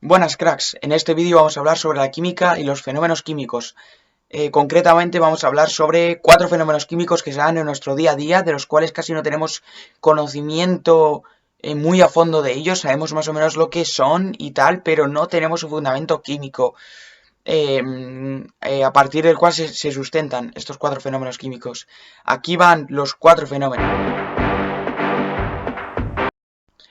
Buenas cracks, en este vídeo vamos a hablar sobre la química y los fenómenos químicos. Concretamente vamos a hablar sobre 4 fenómenos químicos que se dan en nuestro día a día, de los cuales casi no tenemos conocimiento muy a fondo de ellos, sabemos más o menos lo que son y tal, pero no tenemos un fundamento químico a partir del cual se sustentan estos 4 fenómenos químicos. Aquí van los 4 fenómenos.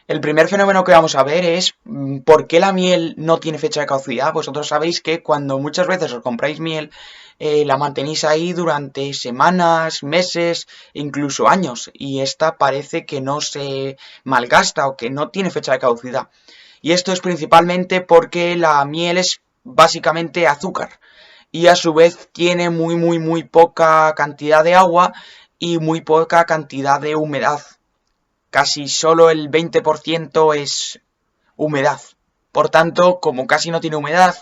El primer fenómeno que vamos a ver es por qué la miel no tiene fecha de caducidad. Vosotros sabéis que cuando muchas veces os compráis miel, la mantenéis ahí durante semanas, meses, incluso años, y esta parece que no se malgasta o que no tiene fecha de caducidad. Y esto es principalmente porque la miel es básicamente azúcar y a su vez tiene muy poca cantidad de agua y muy poca cantidad de humedad. Casi solo el 20% es humedad. Por tanto, como casi no tiene humedad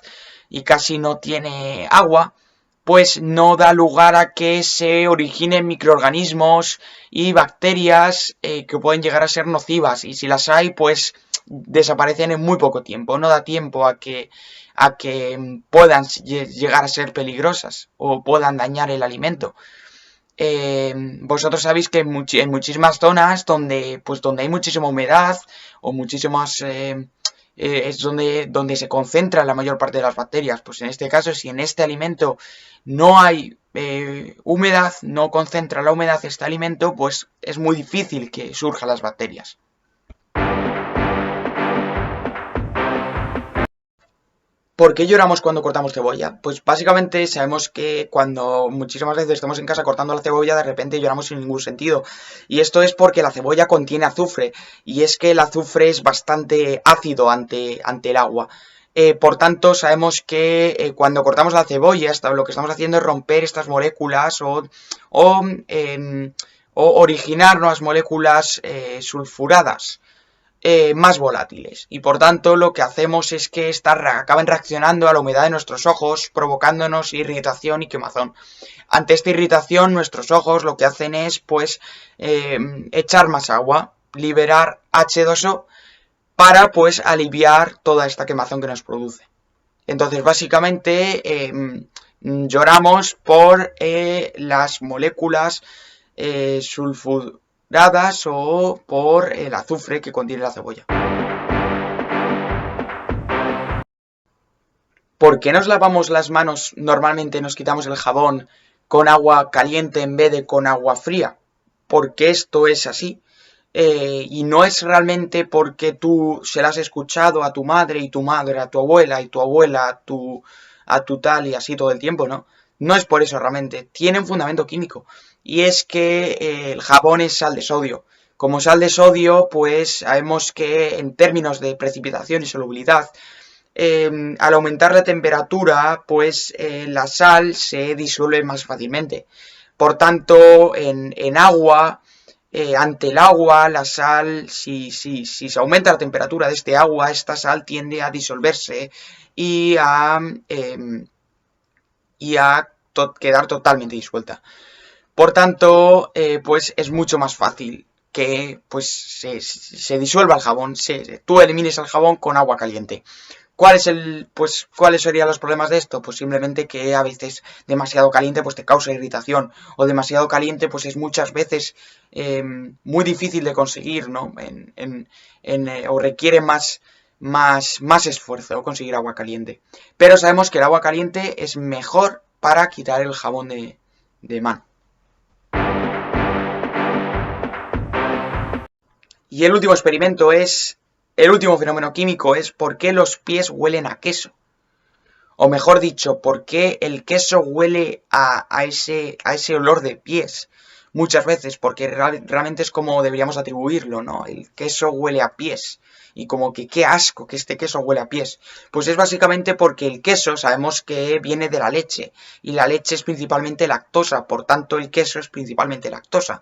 y casi no tiene agua, pues no da lugar a que se originen microorganismos y bacterias que pueden llegar a ser nocivas. Y si las hay, pues desaparecen en muy poco tiempo. No da tiempo a que puedan llegar a ser peligrosas o puedan dañar el alimento. Vosotros sabéis que en muchísimas zonas donde hay muchísima humedad o muchísimas es donde se concentra la mayor parte de las bacterias. Pues en este caso, si en este alimento no hay humedad, no concentra la humedad este alimento, pues es muy difícil que surjan las bacterias. ¿Por qué lloramos cuando cortamos cebolla? Pues básicamente sabemos que cuando muchísimas veces estamos en casa cortando la cebolla, de repente lloramos sin ningún sentido. Y esto es porque la cebolla contiene azufre. Y es que el azufre es bastante ácido ante el agua. Por tanto, sabemos que cuando cortamos la cebolla, lo que estamos haciendo es romper estas moléculas o, em, o originar nuevas moléculas sulfuradas más volátiles. Y por tanto lo que hacemos es que estas acaben reaccionando a la humedad de nuestros ojos, provocándonos irritación y quemazón. Ante esta irritación, nuestros ojos lo que hacen es pues echar más agua, liberar H2O para pues aliviar toda esta quemazón que nos produce. Entonces básicamente lloramos por las moléculas sulfuradas o por el azufre que contiene la cebolla. ¿Por qué nos lavamos las manos? Normalmente nos quitamos el jabón con agua caliente en vez de con agua fría. Porque esto es así. Y no es realmente porque tú se las has escuchado a tu madre a tu abuela y tu abuela a tu tal y así todo el tiempo, ¿no? No es por eso realmente. Tiene un fundamento químico. Y es que el jabón es sal de sodio. Como sal de sodio, pues sabemos que en términos de precipitación y solubilidad, al aumentar la temperatura, pues la sal se disuelve más fácilmente. Por tanto, en agua, ante el agua, la sal, si se aumenta la temperatura de este agua, esta sal tiende a disolverse y a quedar totalmente disuelta. Por tanto, pues es mucho más fácil que pues se disuelva el jabón, tú elimines el jabón con agua caliente. ¿Cuáles serían los problemas de esto? Pues simplemente que a veces demasiado caliente pues te causa irritación o demasiado caliente pues es muchas veces muy difícil de conseguir, ¿no? O requiere más esfuerzo conseguir agua caliente. Pero sabemos que el agua caliente es mejor para quitar el jabón de mano. Y el último fenómeno químico es por qué los pies huelen a queso. O mejor dicho, por qué el queso huele a ese olor de pies. Muchas veces, porque realmente es como deberíamos atribuirlo, ¿no? El queso huele a pies. Y como que qué asco que este queso huele a pies. Pues es básicamente porque el queso sabemos que viene de la leche. Y la leche es principalmente lactosa, por tanto el queso es principalmente lactosa.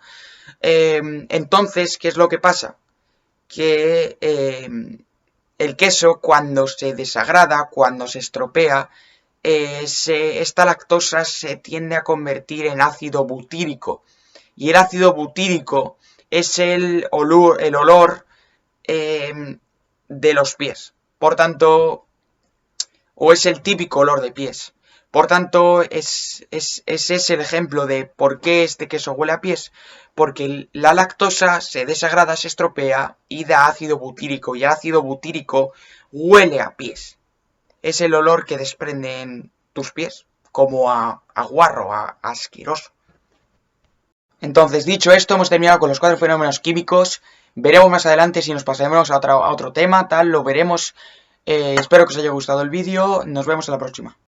Entonces, ¿qué es lo que pasa? Que el queso cuando se desagrada, cuando se estropea, esta lactosa se tiende a convertir en ácido butírico. Y el ácido butírico es el olor de los pies. Por tanto, o es el típico olor de pies. Por tanto, es ese el ejemplo de por qué este queso huele a pies, porque la lactosa se desagrada, se estropea y da ácido butírico, y el ácido butírico huele a pies. Es el olor que desprenden tus pies, como a guarro, a asqueroso. Entonces, dicho esto, hemos terminado con los 4 fenómenos químicos. Veremos más adelante si nos pasaremos a otro tema, tal, lo veremos. Espero que os haya gustado el vídeo. Nos vemos en la próxima.